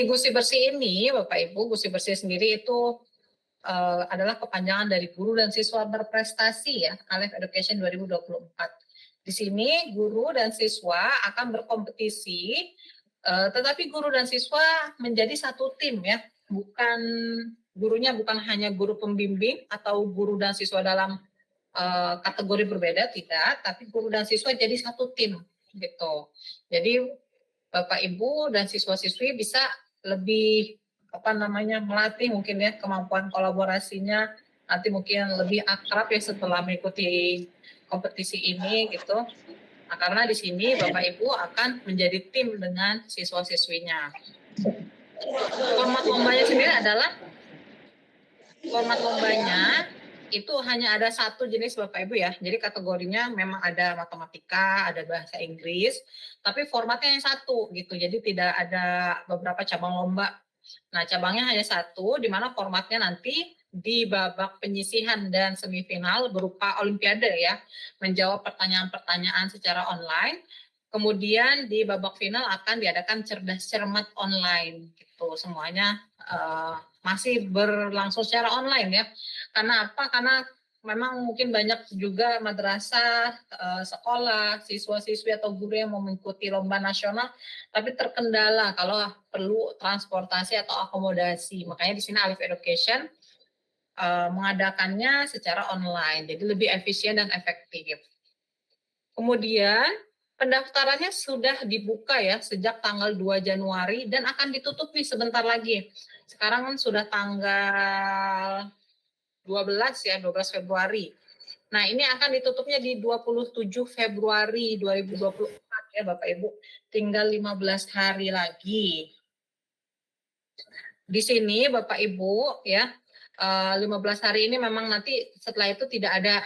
Gusi Bersih ini, Bapak Ibu, Gusi Bersih sendiri itu adalah kepanjangan dari Guru dan Siswa Berprestasi ya, Alef Education 2024. Di sini guru dan siswa akan berkompetisi, tetapi guru dan siswa menjadi satu tim ya, gurunya bukan hanya guru pembimbing atau guru dan siswa dalam kategori berbeda, tidak, tapi guru dan siswa jadi satu tim gitu. Jadi Bapak Ibu dan siswa-siswi bisa lebih melatih mungkin ya kemampuan kolaborasinya, nanti mungkin lebih akrab ya setelah mengikuti kompetisi ini gitu. Nah, karena di sini Bapak Ibu akan menjadi tim dengan siswa-siswinya. Format lombanya itu hanya ada satu jenis Bapak Ibu ya. Jadi kategorinya memang ada matematika, ada bahasa Inggris, tapi formatnya yang satu gitu. Jadi tidak ada beberapa cabang lomba. Nah, cabangnya hanya satu, di mana formatnya nanti di babak penyisihan dan semifinal berupa olimpiade ya, menjawab pertanyaan-pertanyaan secara online. Kemudian di babak final akan diadakan cerdas cermat online gitu. Semuanya masih berlangsung secara online ya. Karena apa? Karena memang mungkin banyak juga madrasah, sekolah, siswa-siswi atau guru yang mau mengikuti lomba nasional, tapi terkendala kalau perlu transportasi atau akomodasi. Makanya di sini Alif Education mengadakannya secara online, jadi lebih efisien dan efektif. Kemudian pendaftarannya sudah dibuka ya sejak tanggal 2 Januari dan akan ditutup nih sebentar lagi. Sekarang kan sudah tanggal 12 ya, 12 Februari. Nah, ini akan ditutupnya di 27 Februari 2024 ya Bapak Ibu. Tinggal 15 hari lagi. Di sini Bapak Ibu ya, 15 hari ini memang nanti setelah itu tidak ada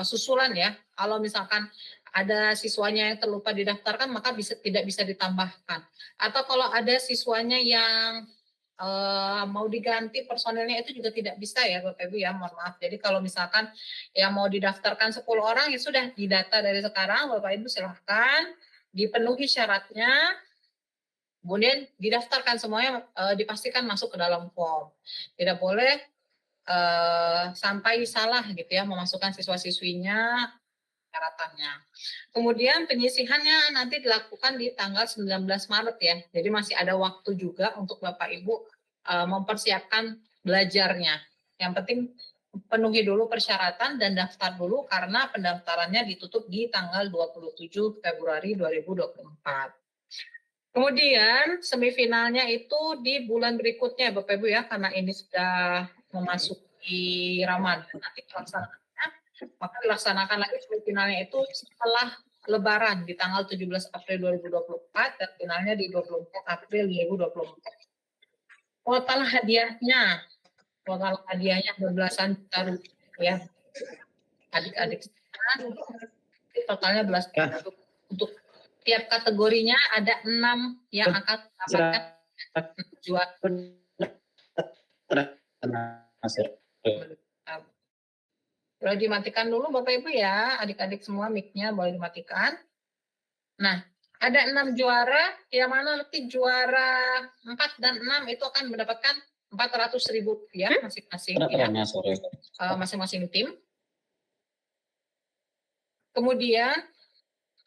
susulan ya. Kalau misalkan ada siswanya yang terlupa didaftarkan, maka tidak bisa ditambahkan. Atau kalau ada siswanya yang mau diganti personilnya itu juga tidak bisa ya Bapak Ibu ya, mohon maaf. Jadi kalau misalkan yang mau didaftarkan 10 orang ya sudah didata dari sekarang, Bapak Ibu silahkan dipenuhi syaratnya, kemudian didaftarkan semuanya, dipastikan masuk ke dalam form. Tidak boleh sampai salah gitu ya memasukkan siswa-siswinya syaratannya. Kemudian penyisihannya nanti dilakukan di tanggal 19 Maret ya. Jadi masih ada waktu juga untuk Bapak Ibu mempersiapkan belajarnya. Yang penting penuhi dulu persyaratan dan daftar dulu karena pendaftarannya ditutup di tanggal 27 Februari 2024. Kemudian semifinalnya itu di bulan berikutnya Bapak Ibu ya, karena ini sudah memasuki Ramadan nanti pelaksanaannya, maka dilaksanakan lagi semifinalnya itu setelah Lebaran di tanggal 17 April 2024 dan finalnya di 24 April 2024. Total hadiahnya belasan juta rupiah ya. Adik-adik totalnya belasan juta rupiah. Untuk tiap kategorinya ada 6 yang akan mendapatkan juara. Boleh dimatikan dulu Bapak Ibu ya, adik-adik semua mic-nya boleh dimatikan. Nah, ada 6 juara, yang mana nanti juara 4 dan 6 itu akan mendapatkan Rp400.000 masing-masing ya, masing-masing tim. Kemudian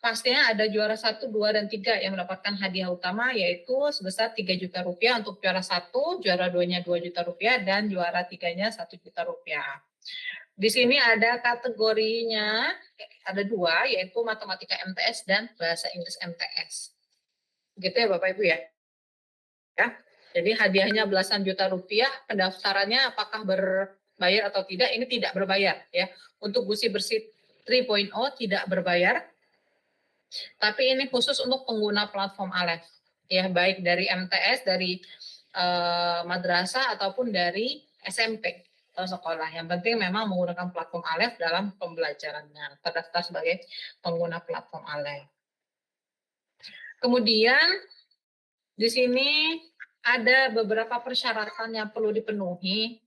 pastinya ada juara 1, 2, dan 3 yang mendapatkan hadiah utama yaitu sebesar Rp3 juta untuk juara 1, juara 2-nya Rp2 juta dan juara 3-nya Rp1 juta. Di sini ada kategorinya, ada 2 yaitu matematika MTS dan bahasa Inggris MTS. Gitu ya Bapak Ibu ya. Jadi hadiahnya belasan juta rupiah, pendaftarannya apakah berbayar atau tidak, ini tidak berbayar ya. Untuk Gusi Bersih 3.0 tidak berbayar. Tapi ini khusus untuk pengguna platform Alef, ya baik dari MTS, dari madrasah ataupun dari SMP atau sekolah. Yang penting memang menggunakan platform Alef dalam pembelajarannya, terdaftar sebagai pengguna platform Alef. Kemudian di sini ada beberapa persyaratan yang perlu dipenuhi.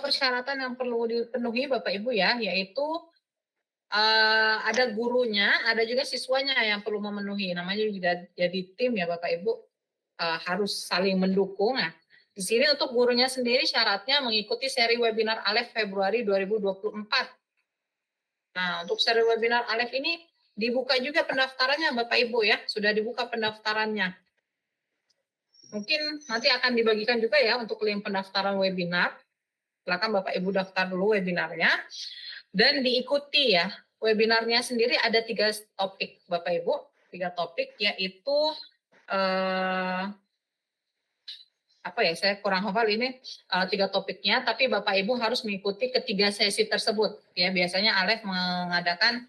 persyaratan yang perlu dipenuhi Bapak Ibu ya, yaitu ada gurunya, ada juga siswanya yang perlu memenuhi. Namanya juga jadi tim ya Bapak Ibu, harus saling mendukung. Nah, di sini untuk gurunya sendiri syaratnya mengikuti seri webinar ALEF Februari 2024. Nah, untuk seri webinar ALEF ini dibuka juga pendaftarannya Bapak Ibu ya, sudah dibuka pendaftarannya. Mungkin nanti akan dibagikan juga ya untuk link pendaftaran webinar. Silakan Bapak Ibu daftar dulu webinarnya dan diikuti ya. Webinarnya sendiri ada 3 topik Bapak Ibu, 3 topik yaitu apa ya, saya kurang hafal ini 3 topiknya, tapi Bapak Ibu harus mengikuti ketiga sesi tersebut. Ya, biasanya ALEF mengadakan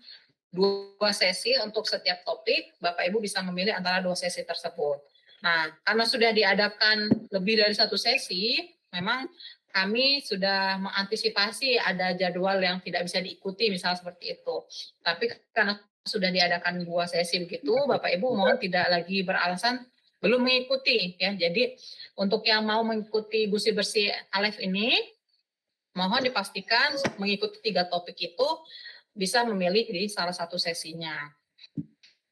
2 sesi untuk setiap topik, Bapak Ibu bisa memilih antara 2 sesi tersebut. Nah, karena sudah diadakan lebih dari 1 sesi, memang kami sudah mengantisipasi ada jadwal yang tidak bisa diikuti, misalnya seperti itu. Tapi karena sudah diadakan 2 sesi begitu, Bapak Ibu mohon tidak lagi beralasan belum mengikuti ya. Jadi untuk yang mau mengikuti Gusi Bersih ALEF ini, mohon dipastikan mengikuti 3 topik itu bisa memilih di salah satu sesinya.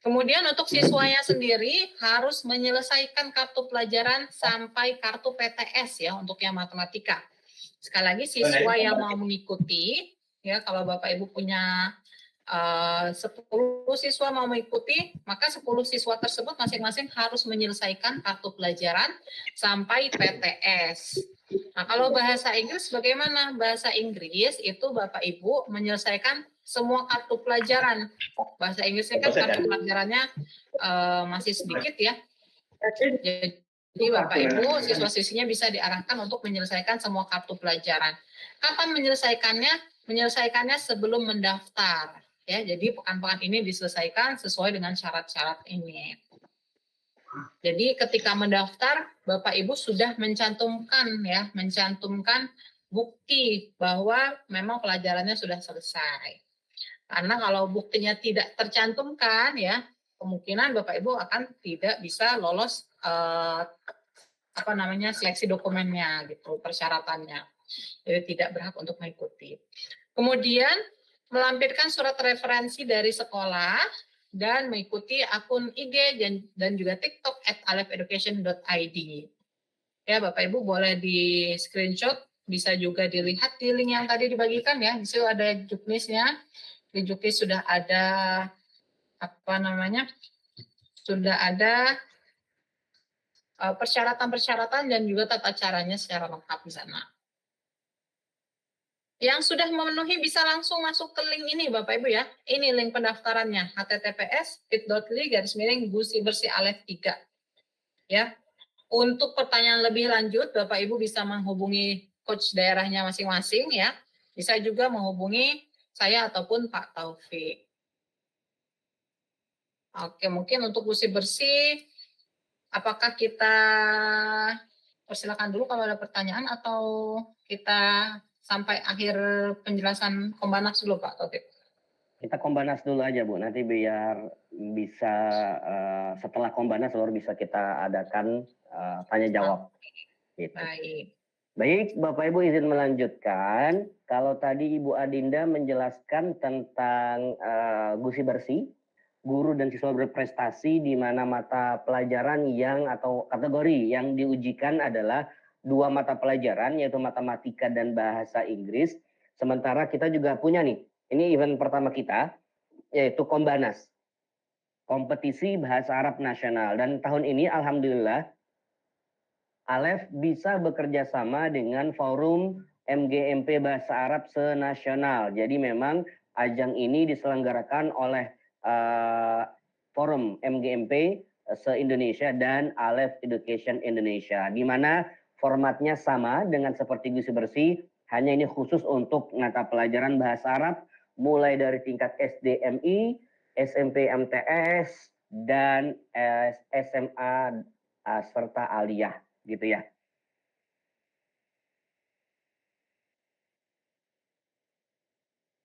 Kemudian untuk siswanya sendiri harus menyelesaikan kartu pelajaran sampai kartu PTS ya untuk yang matematika. Sekali lagi siswa yang mau mengikuti ya, kalau Bapak Ibu punya 10 siswa mau mengikuti, maka 10 siswa tersebut masing-masing harus menyelesaikan kartu pelajaran sampai PTS. Nah, kalau bahasa Inggris bagaimana? Bahasa Inggris itu Bapak Ibu menyelesaikan semua kartu pelajaran. Bahasa Inggrisnya kan kartu pelajarannya masih sedikit ya. Jadi Bapak Ibu siswa-siswinya bisa diarahkan untuk menyelesaikan semua kartu pelajaran. Kapan menyelesaikannya? Menyelesaikannya sebelum mendaftar. Ya, jadi pekan-pekan ini diselesaikan sesuai dengan syarat-syarat ini. Jadi ketika mendaftar, Bapak Ibu sudah mencantumkan bukti bahwa memang pelajarannya sudah selesai. Karena kalau buktinya tidak tercantumkan ya, kemungkinan Bapak Ibu akan tidak bisa lolos seleksi dokumennya gitu, persyaratannya. Jadi tidak berhak untuk mengikuti. Kemudian melampirkan surat referensi dari sekolah dan mengikuti akun IG dan juga TikTok @alefeducation.id. Ya, Bapak Ibu boleh di screenshot, bisa juga dilihat di link yang tadi dibagikan ya. Di situ ada juknisnya. Di juknis sudah ada sudah ada persyaratan-persyaratan dan juga tata caranya secara lengkap di sana. Yang sudah memenuhi bisa langsung masuk ke link ini Bapak Ibu ya. Ini link pendaftarannya, https://bit.ly/gusibersih-alef3. Ya. Untuk pertanyaan lebih lanjut Bapak Ibu bisa menghubungi coach daerahnya masing-masing ya. Bisa juga menghubungi saya ataupun Pak Taufik. Oke, mungkin untuk Gusi Bersih apakah kita persilakan dulu kalau ada pertanyaan atau kita sampai akhir penjelasan Kombanas dulu Pak Taufik? Kita Kombanas dulu aja Bu, nanti biar bisa setelah Kombanas baru bisa kita adakan tanya jawab. Gitu. Baik, Bapak Ibu izin melanjutkan. Kalau tadi Ibu Adinda menjelaskan tentang Gusi Bersih, guru dan siswa berprestasi di mana mata pelajaran yang atau kategori yang diujikan adalah 2 mata pelajaran yaitu matematika dan bahasa Inggris. Sementara kita juga punya nih, ini event pertama kita yaitu Kombanas, kompetisi bahasa Arab nasional, dan tahun ini alhamdulillah ALEF bisa bekerja sama dengan forum MGMP Bahasa Arab senasional. Jadi memang ajang ini diselenggarakan oleh forum MGMP se-Indonesia dan ALEF Education Indonesia. Di mana formatnya sama dengan seperti Gusi Bersih, hanya ini khusus untuk mata pelajaran bahasa Arab mulai dari tingkat SDMI, SMP MTS, dan SMA serta aliyah. Gitu ya.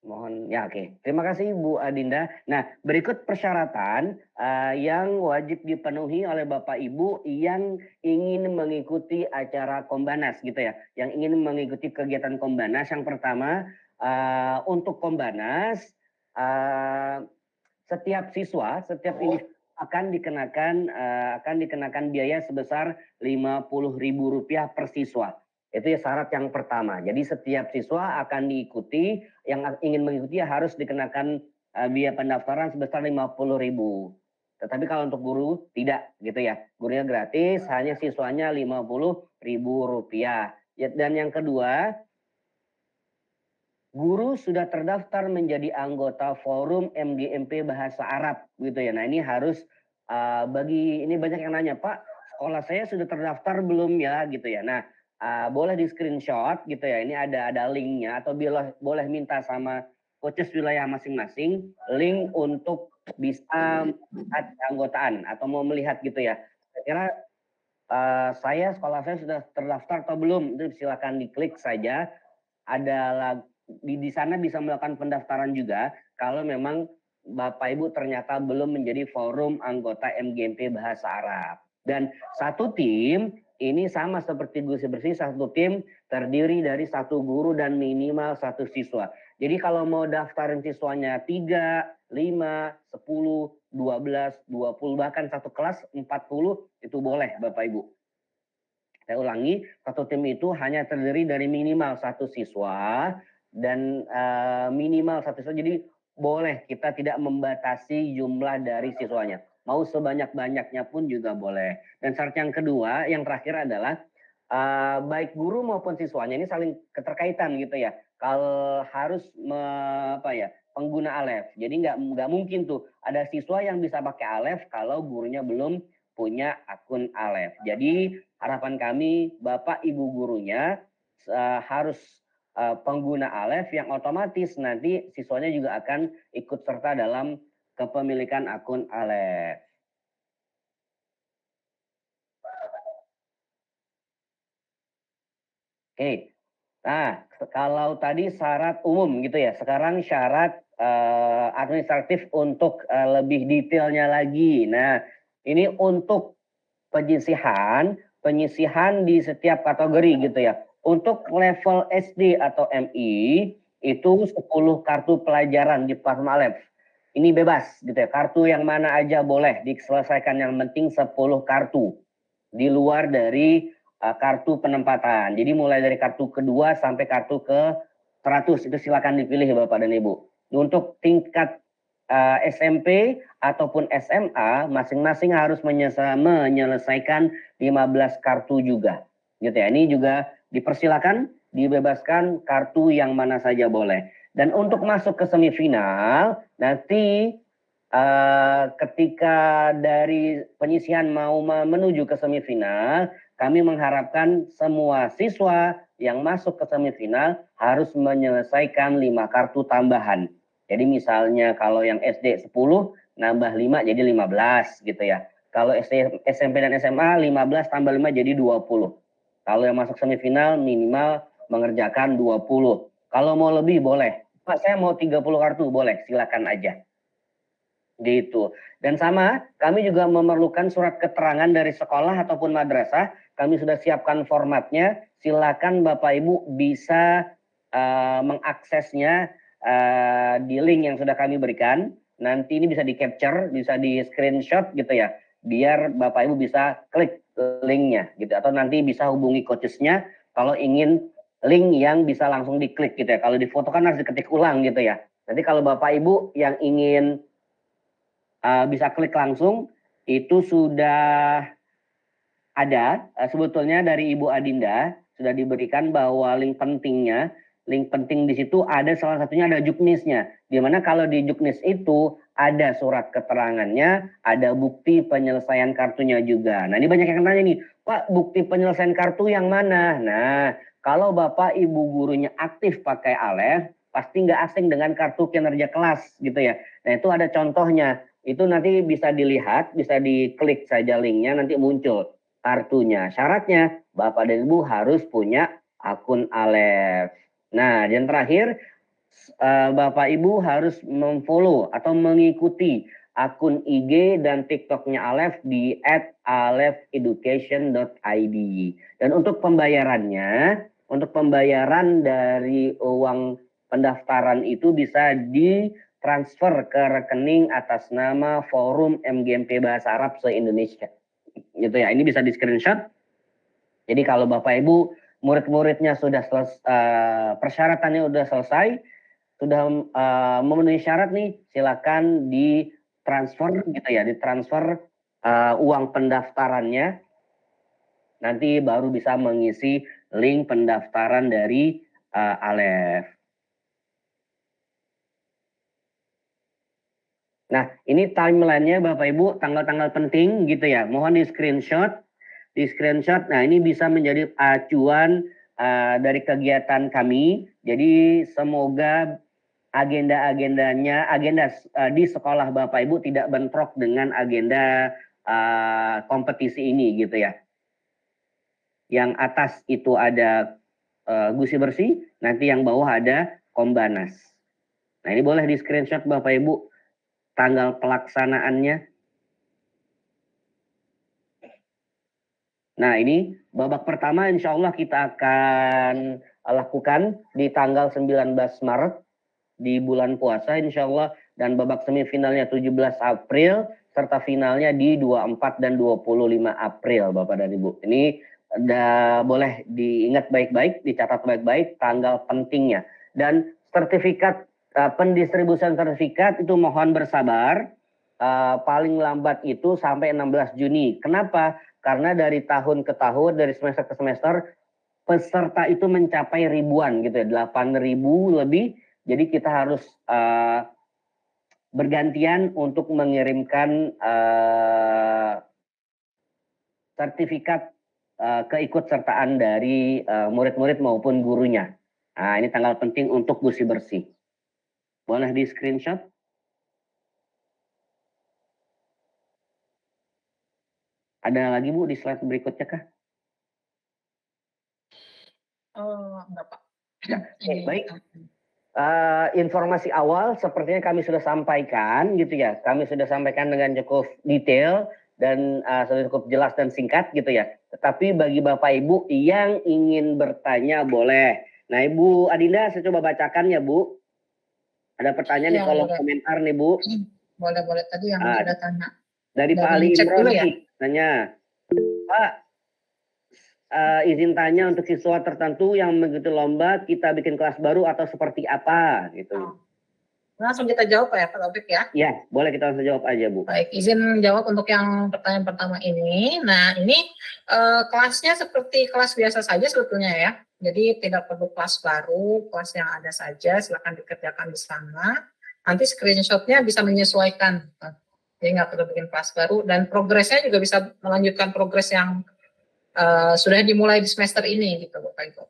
Mohon ya, oke. Terima kasih Bu Adinda. Nah, berikut persyaratan yang wajib dipenuhi oleh Bapak Ibu yang ingin mengikuti acara Kombanas gitu ya. Yang ingin mengikuti kegiatan Kombanas. Yang pertama, untuk Kombanas setiap siswa, setiap ini akan dikenakan biaya sebesar Rp50.000 per siswa. Itu ya syarat yang pertama. Jadi setiap siswa akan diikuti, yang ingin mengikuti harus dikenakan biaya pendaftaran sebesar 50.000. Tetapi kalau untuk guru tidak gitu ya. Gurunya gratis, hanya siswanya Rp50.000. Dan yang kedua, guru sudah terdaftar menjadi anggota Forum MDMP Bahasa Arab gitu ya. Nah, ini harus ini banyak yang nanya, Pak, sekolah saya sudah terdaftar belum ya gitu ya. Nah, boleh di screenshot gitu ya. Ini ada linknya atau boleh minta sama coaches wilayah masing-masing link untuk bisa melihat keanggotaan atau mau melihat gitu ya. Saya kira sekolah saya sudah terdaftar atau belum, itu silakan diklik saja. Ada di sana bisa melakukan pendaftaran juga kalau memang Bapak Ibu ternyata belum menjadi forum anggota MGMP Bahasa Arab. Dan satu tim ini sama seperti Gusi Bersih, satu tim terdiri dari satu guru dan minimal satu siswa. Jadi kalau mau daftarin siswanya 3, 5, 10, 12, 20, bahkan satu kelas 40 itu boleh Bapak Ibu. Saya ulangi, satu tim itu hanya terdiri dari minimal satu siswa dan minimal satu siswa. Jadi boleh kita tidak membatasi jumlah dari siswanya. Mau sebanyak-banyaknya pun juga boleh. Dan syarat yang kedua, yang terakhir adalah baik guru maupun siswanya ini saling keterkaitan gitu ya. Kalau harus pengguna Alef. Jadi nggak mungkin tuh ada siswa yang bisa pakai Alef kalau gurunya belum punya akun Alef. Jadi harapan kami Bapak Ibu gurunya harus pengguna Alef yang otomatis nanti siswanya juga akan ikut serta dalam kepemilikan akun Alef. Oke. Nah, kalau tadi syarat umum gitu ya, sekarang syarat administratif untuk lebih detailnya lagi. Nah, ini untuk penyisihan di setiap kategori gitu ya. Untuk level SD atau MI itu 10 kartu pelajaran di platform Alef. Ini bebas gitu ya. Kartu yang mana aja boleh diselesaikan, yang penting 10 kartu. Di luar dari kartu penempatan. Jadi mulai dari kartu kedua sampai kartu ke 100 itu silakan dipilih Bapak dan Ibu. Untuk tingkat SMP ataupun SMA masing-masing harus menyelesaikan 15 kartu juga. Gitu ya. Ini juga dipersilakan dibebaskan kartu yang mana saja boleh. Dan untuk masuk ke semifinal nanti ketika dari penyisihan mau menuju ke semifinal, kami mengharapkan semua siswa yang masuk ke semifinal harus menyelesaikan 5 kartu tambahan. Jadi misalnya kalau yang SD 10 nambah 5 jadi 15 gitu ya. Kalau SMP dan SMA 15 tambah 5 jadi 20. Kalau yang masuk semifinal minimal mengerjakan 20. Kalau mau lebih boleh. Pak, saya mau 30 kartu, boleh, silakan aja. Gitu. Dan sama, kami juga memerlukan surat keterangan dari sekolah ataupun madrasah. Kami sudah siapkan formatnya. Silakan Bapak Ibu bisa mengaksesnya di link yang sudah kami berikan. Nanti ini bisa di capture, bisa di screenshot gitu ya. Biar Bapak Ibu bisa klik linknya gitu. Atau nanti bisa hubungi coachesnya kalau ingin link yang bisa langsung diklik gitu ya. Kalau di foto kan harus diketik ulang gitu ya. Nanti kalau Bapak Ibu yang ingin bisa klik langsung, itu sudah ada sebetulnya dari Ibu Adinda, sudah diberikan bahwa link penting di situ ada salah satunya ada juknisnya. Dimana kalau di juknis itu ada surat keterangannya, ada bukti penyelesaian kartunya juga. Nah ini banyak yang nanya nih, Pak bukti penyelesaian kartu yang mana? Nah kalau Bapak Ibu gurunya aktif pakai Alef, pasti nggak asing dengan kartu kinerja kelas gitu ya. Nah itu ada contohnya. Itu nanti bisa dilihat, bisa diklik saja linknya, nanti muncul kartunya. Syaratnya Bapak dan Ibu harus punya akun Alef. Nah, dan terakhir Bapak Ibu harus memfollow atau mengikuti akun IG dan TikToknya Alef di @alefeducation.id. Dan untuk pembayaran dari uang pendaftaran itu bisa ditransfer ke rekening atas nama Forum MGMP Bahasa Arab se-Indonesia. Gitu ya, ini bisa di screenshot. Jadi kalau Bapak Ibu murid-muridnya sudah persyaratannya sudah selesai, sudah memenuhi syarat nih, silakan ditransfer gitu ya, ditransfer uang pendaftarannya. Nanti baru bisa mengisi link pendaftaran dari Alef. Nah, ini timelinenya Bapak Ibu, tanggal-tanggal penting gitu ya. Mohon di screenshot. Nah, ini bisa menjadi acuan dari kegiatan kami. Jadi semoga agenda di sekolah Bapak Ibu tidak bentrok dengan agenda kompetisi ini gitu ya. Yang atas itu ada gusi bersih, nanti yang bawah ada Kombanas. Nah, ini boleh di screenshot Bapak Ibu tanggal pelaksanaannya. Nah, ini babak pertama insya Allah kita akan lakukan di tanggal 19 Maret di bulan puasa insya Allah, dan babak semifinalnya 17 April serta finalnya di 24 dan 25 April Bapak dan Ibu. Ini boleh diingat baik-baik, dicatat baik-baik tanggal pentingnya. Dan sertifikat pendistribusian sertifikat itu mohon bersabar, paling lambat itu sampai 16 Juni. Kenapa? Karena dari tahun ke tahun, dari semester ke semester, peserta itu mencapai ribuan gitu ya, 8.000 lebih. Jadi kita harus bergantian untuk mengirimkan sertifikat keikutsertaan dari murid-murid maupun gurunya. Nah, ini tanggal penting untuk gusi bersih. Boleh di screenshot? Ada lagi Bu di slide berikutnya kah? Enggak Pak. Ya, baik. Informasi awal sepertinya kami sudah sampaikan gitu ya. Kami sudah sampaikan dengan cukup detail dan sudah cukup jelas dan singkat gitu ya. Tetapi bagi Bapak Ibu yang ingin bertanya boleh. Nah, Ibu Adinda saya coba bacakan ya Bu. Ada pertanyaan di kolom komentar nih Bu. Boleh tadi yang sudah tanya. Dari Pak Ali Imron nih, tanya, Pak, izin tanya untuk siswa tertentu yang mengikuti lomba kita bikin kelas baru atau seperti apa gitu. Langsung kita jawab ya Pak Taufik ya. Ya, boleh kita langsung jawab aja Bu. Baik, izin jawab untuk yang pertanyaan pertama ini. Nah, ini kelasnya seperti kelas biasa saja sebetulnya ya. Jadi tidak perlu kelas baru, kelas yang ada saja silakan dikerjakan di sana. Nanti screenshotnya bisa menyesuaikan. Jadi nggak perlu bikin kelas baru, dan progresnya juga bisa melanjutkan progres yang sudah dimulai di semester ini gitu Bapak Ibu.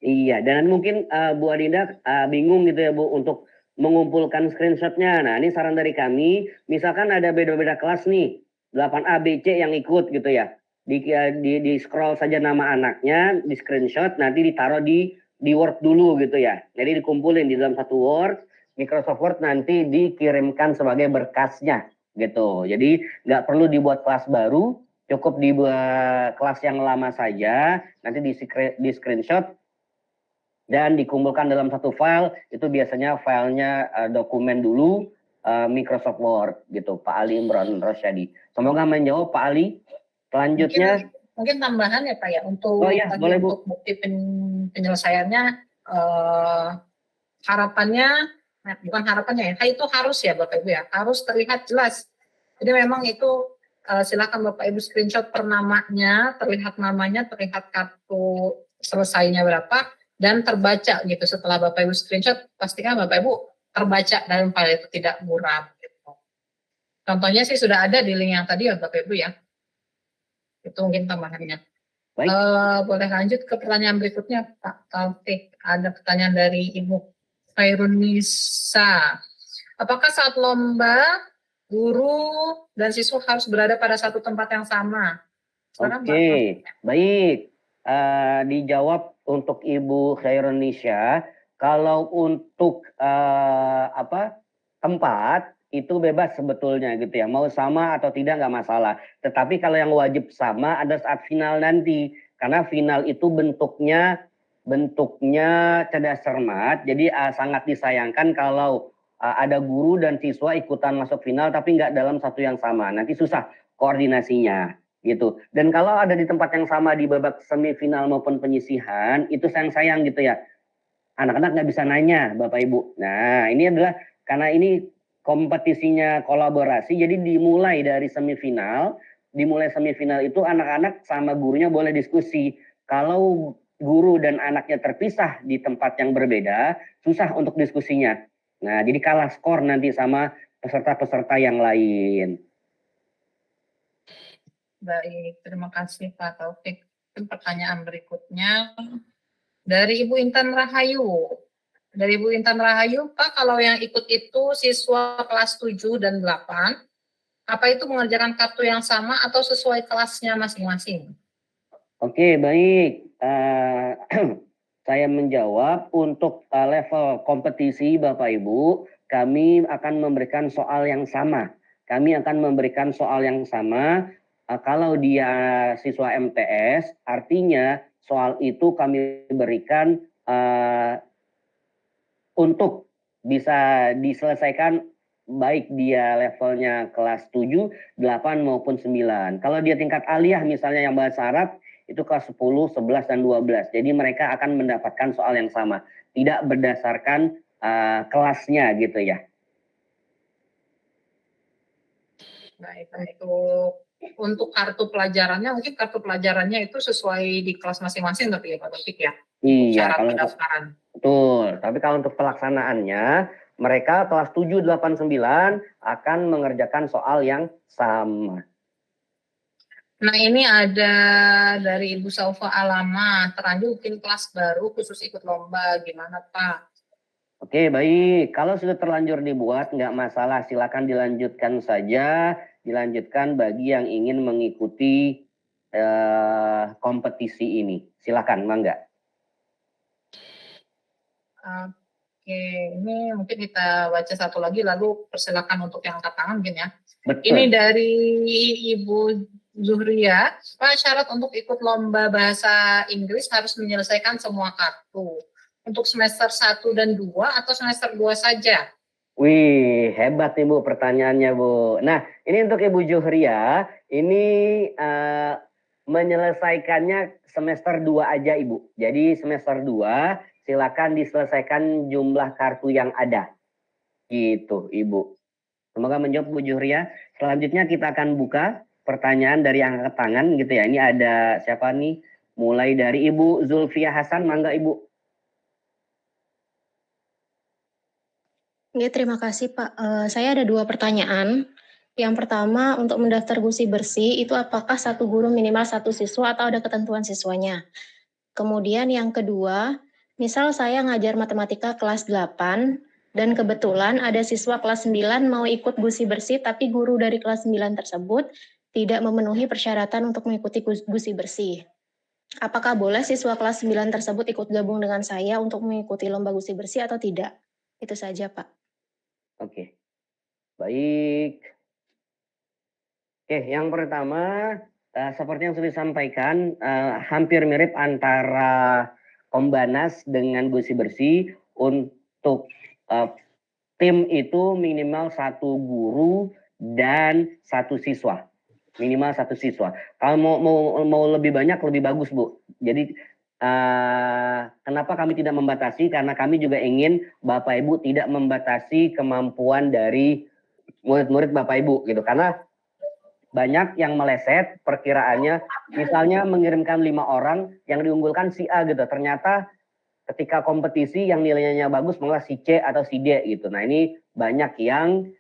Iya, dan mungkin Bu Adinda bingung gitu ya Bu untuk mengumpulkan screenshotnya. Nah, ini saran dari kami, misalkan ada beda-beda kelas nih, 8A, B, C yang ikut gitu ya. Di scroll saja nama anaknya, di screenshot, nanti ditaruh di Word dulu gitu ya. Jadi dikumpulin di dalam satu Word, Microsoft Word nanti dikirimkan sebagai berkasnya gitu. Jadi nggak perlu dibuat kelas baru, cukup dibuat kelas yang lama saja, nanti di screenshot dan dikumpulkan dalam satu file. Itu biasanya filenya dokumen dulu Microsoft Word gitu, Pak Ali Imron Rosyadi. Semoga menjawab Pak Ali. Selanjutnya mungkin tambahan ya Pak ya untuk boleh, Bu. Untuk bukti penyelesaiannya harapannya bukan harapannya ya, itu harus ya Bapak Ibu ya, harus terlihat jelas. Jadi memang itu silakan Bapak Ibu screenshot per namanya, terlihat namanya, terlihat kartu selesainya berapa, dan terbaca gitu. Setelah Bapak Ibu screenshot, pastikan Bapak Ibu terbaca dalam file itu, tidak buram gitu. Contohnya sih sudah ada di link yang tadi ya Bapak Ibu ya. Itu mungkin tambahannya. Boleh lanjut ke pertanyaan berikutnya Pak Taufik. Ada pertanyaan dari Ibu Khairunisa. Apakah saat lomba guru dan siswa harus berada pada satu tempat yang sama? Oke, baik. Dijawab untuk Ibu Khairunisa. Kalau untuk tempat itu bebas sebetulnya gitu ya. Mau sama atau tidak nggak masalah. Tetapi kalau yang wajib sama ada saat final nanti. Karena final itu bentuknya cerdas cermat. Jadi sangat disayangkan kalau ada guru dan siswa ikutan masuk final tapi nggak dalam satu yang sama. Nanti susah koordinasinya gitu. Dan kalau ada di tempat yang sama di babak semifinal maupun penyisihan, itu sayang-sayang gitu ya. Anak-anak nggak bisa nanya, Bapak Ibu. Nah, ini adalah karena ini kompetisinya kolaborasi, jadi dimulai dari semifinal. Dimulai semifinal itu anak-anak sama gurunya boleh diskusi. Kalau guru dan anaknya terpisah di tempat yang berbeda, susah untuk diskusinya. Nah, jadi kalah skor nanti sama peserta-peserta yang lain. Baik, terima kasih Pak Taufik. Pertanyaan berikutnya dari Ibu Intan Rahayu. Dari Ibu Intan Rahayu, Pak, kalau yang ikut itu siswa kelas 7 dan 8, apa itu mengerjakan kartu yang sama atau sesuai kelasnya masing-masing? Oke, baik. Saya menjawab untuk level kompetisi Bapak Ibu, kami akan memberikan soal yang sama. Kami akan memberikan soal yang sama. Kalau dia siswa MTS, artinya soal itu kami berikan untuk bisa diselesaikan baik dia levelnya kelas 7, 8 maupun 9. Kalau dia tingkat aliyah misalnya yang bahasa Arab, itu kelas 10, 11, dan 12. Jadi mereka akan mendapatkan soal yang sama. Tidak berdasarkan kelasnya gitu ya. Baik, untuk kartu pelajarannya, mungkin kartu pelajarannya itu sesuai di kelas masing-masing tapi ya Pak Taufik ya? Iya, syarat kalau pendaftaran. betul. Tapi kalau untuk pelaksanaannya, mereka kelas 7, 8, 9 akan mengerjakan soal yang sama. Nah, ini ada dari Ibu Saufa Alama, terlanjur mungkin kelas baru khusus ikut lomba, gimana Pak? Oke, baik. Kalau sudah terlanjur dibuat, nggak masalah. Silakan dilanjutkan saja. Dilanjutkan bagi yang ingin mengikuti kompetisi ini. Silakan, Mangga. Oke, ini mungkin kita baca satu lagi, lalu persilakan untuk yang angkat tangan mungkin ya. Betul. Ini dari Ibu Zuhria, Pak, syarat untuk ikut lomba bahasa Inggris harus menyelesaikan semua kartu. Untuk semester 1 dan 2 atau semester 2 saja? Wih, hebat Ibu pertanyaannya, Bu. Nah, ini untuk Ibu Zuhria, ini menyelesaikannya semester 2 aja, Ibu. Jadi semester 2 silakan diselesaikan jumlah kartu yang ada. Gitu, Ibu. Semoga menjawab Bu Zuhria. Selanjutnya kita akan buka pertanyaan dari yang angkat tangan gitu ya. Ini ada siapa nih? Mulai dari Ibu Zulfia Hasan, mangga Ibu. Ya, terima kasih Pak. Saya ada 2 pertanyaan. Yang pertama, untuk mendaftar gusi bersih, itu apakah satu guru minimal 1 siswa atau ada ketentuan siswanya? Kemudian yang kedua, misal saya ngajar matematika kelas 8, dan kebetulan ada siswa kelas 9 mau ikut gusi bersih, tapi guru dari kelas 9 tersebut tidak memenuhi persyaratan untuk mengikuti gusi bersih. Apakah boleh siswa kelas 9 tersebut ikut gabung dengan saya untuk mengikuti lomba gusi bersih atau tidak? Itu saja, Pak. Oke, baik. Oke, yang pertama, seperti yang sudah disampaikan, hampir mirip antara Kombanas dengan Gusi Bersih. Untuk tim itu minimal 1 guru dan 1 siswa. Minimal 1 siswa. Kalau mau lebih banyak, lebih bagus, Bu. Jadi, kenapa kami tidak membatasi? Karena kami juga ingin Bapak Ibu tidak membatasi kemampuan dari murid-murid Bapak Ibu gitu. Karena banyak yang meleset perkiraannya, misalnya mengirimkan 5 orang yang diunggulkan si A gitu. Ternyata ketika kompetisi yang nilainya bagus malah si C atau si D gitu. Nah, ini banyak yang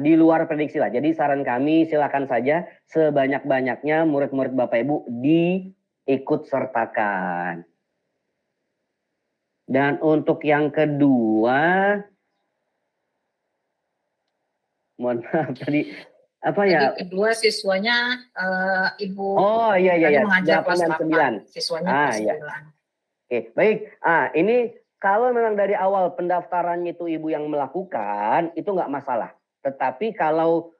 di luar prediksi lah. Jadi saran kami silakan saja sebanyak-banyaknya murid-murid Bapak Ibu diikut sertakan. Dan untuk yang kedua, mohon maaf tadi apa ya? Tadi kedua siswanya Ibu Oh iya mengajar kelas 8, siswanya kelas 9. Oke, baik. Ini kalau memang dari awal pendaftarannya itu ibu yang melakukan, itu nggak masalah. Tetapi kalau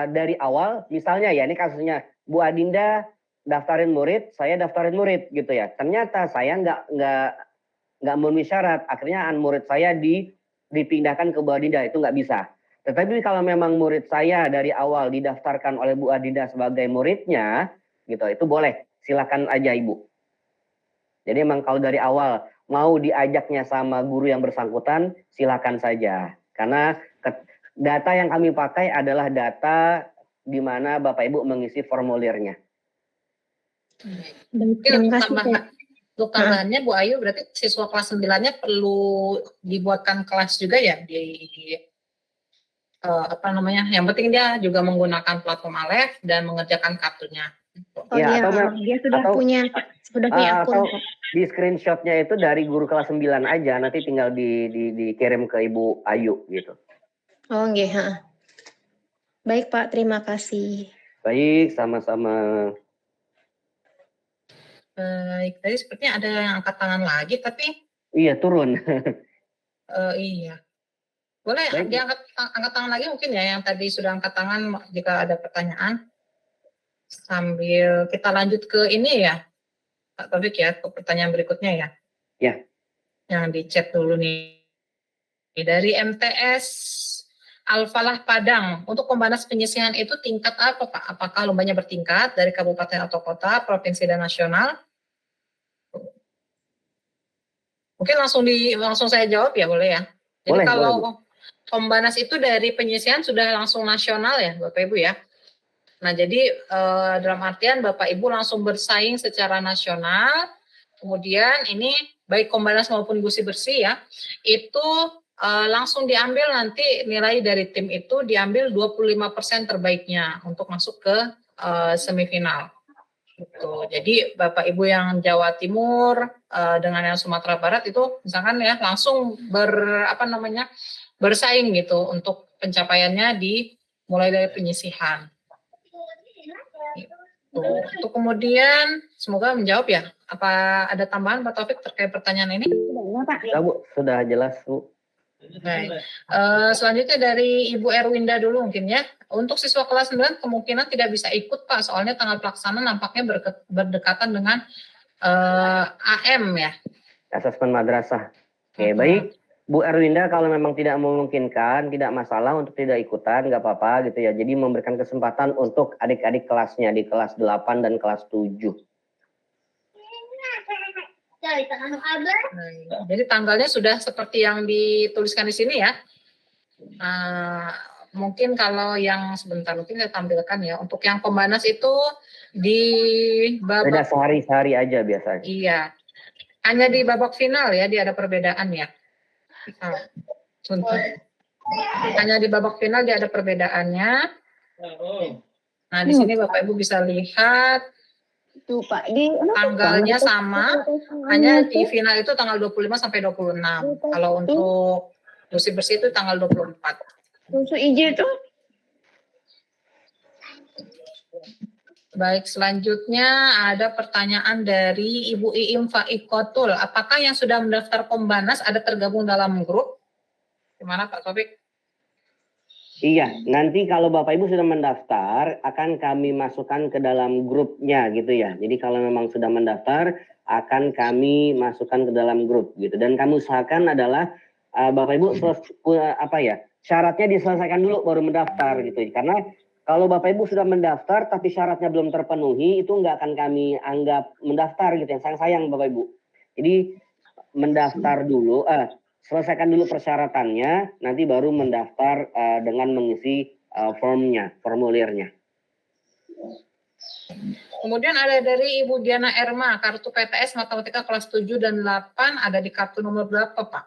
dari awal, misalnya ya, ini kasusnya Bu Adinda daftarin murid, saya daftarin murid gitu ya. Ternyata saya nggak memenuhi syarat, akhirnya murid saya dipindahkan ke Bu Adinda, itu nggak bisa. Tetapi kalau memang murid saya dari awal didaftarkan oleh Bu Adinda sebagai muridnya, gitu, itu boleh, silakan aja ibu. Jadi memang kalau dari awal mau diajaknya sama guru yang bersangkutan, silakan saja. Karena data yang kami pakai adalah data di mana Bapak Ibu mengisi formulirnya. Terima kasih. Untuk tambahannya Bu Ayu, berarti siswa kelas 9-nya perlu dibuatkan kelas juga ya di yang penting dia juga menggunakan platform Aleph dan mengerjakan kartunya. Oh iya, dia sudah punya akun. Atau di screenshotnya itu dari guru kelas 9 aja, nanti tinggal dikirim ke Ibu Ayu gitu. Oh nggih, baik Pak, terima kasih. Baik, sama-sama. Baik, tadi sepertinya ada yang angkat tangan lagi, tapi iya turun. iya, boleh diangkat tangan lagi mungkin ya, yang tadi sudah angkat tangan jika ada pertanyaan. Sambil kita lanjut ke ini ya, Pak Taufik ya, ke pertanyaan berikutnya ya. Ya. Yang di chat dulu nih. Dari MTS Al-Falah Padang, untuk pembanas penyisihan itu tingkat apa Pak? Apakah lombanya bertingkat dari kabupaten atau kota, provinsi dan nasional? Mungkin langsung saya jawab ya, boleh ya? Jadi boleh, kalau pembanas itu dari penyisihan sudah langsung nasional ya Bapak Ibu ya? Nah jadi dalam artian Bapak Ibu langsung bersaing secara nasional, kemudian ini baik pembanas maupun gusi bersih ya, itu langsung diambil nanti nilai dari tim itu diambil 25% terbaiknya untuk masuk ke semifinal. Gitu. Jadi Bapak Ibu yang Jawa Timur dengan yang Sumatera Barat itu misalkan ya langsung bersaing gitu untuk pencapaiannya mulai dari penyisihan. Untuk kemudian semoga menjawab ya. Apa ada tambahan Pak Taufik terkait pertanyaan ini? Sudah Bu, sudah jelas Bu. Baik. Selanjutnya dari Ibu Erwinda dulu mungkin ya. Untuk siswa kelas 9 kemungkinan tidak bisa ikut Pak, soalnya tanggal pelaksana nampaknya berdekatan dengan AM ya. Asesmen madrasah. Oke, baik. Bu Erwinda kalau memang tidak memungkinkan, tidak masalah untuk tidak ikutan, nggak apa-apa gitu ya. Jadi memberikan kesempatan untuk adik-adik kelasnya di kelas 8 dan kelas 7. Jadi tanggalnya sudah seperti yang dituliskan di sini ya. Mungkin kalau yang sebentar mungkin saya tampilkan ya. Untuk yang pembanas itu di babak beda sehari-hari aja biasanya. Iya. Hanya di babak final ya, dia ada perbedaan ya. Hanya di babak final dia ada perbedaannya. Nah, di sini Bapak Ibu bisa lihat tuh Pak, tanggalnya sama, hanya di final itu tanggal 25 sampai 26. Kalau untuk bersih-bersih itu tanggal 24. Susu hijau itu? Baik, selanjutnya ada pertanyaan dari Ibu Iim Faikotul. Apakah yang sudah mendaftar Kombanas ada tergabung dalam grup? Gimana Pak Taufik? Iya, nanti kalau Bapak Ibu sudah mendaftar, akan kami masukkan ke dalam grupnya gitu ya. Jadi kalau memang sudah mendaftar, akan kami masukkan ke dalam grup gitu. Dan kami usahakan adalah Bapak Ibu syaratnya diselesaikan dulu baru mendaftar gitu. Karena kalau Bapak Ibu sudah mendaftar tapi syaratnya belum terpenuhi, itu nggak akan kami anggap mendaftar gitu. Yang sayang Bapak Ibu. Jadi mendaftar dulu, selesaikan dulu persyaratannya, nanti baru mendaftar dengan mengisi formulirnya. Kemudian ada dari Ibu Diana Erma, kartu PTS Matematika kelas 7 dan 8 ada di kartu nomor berapa Pak?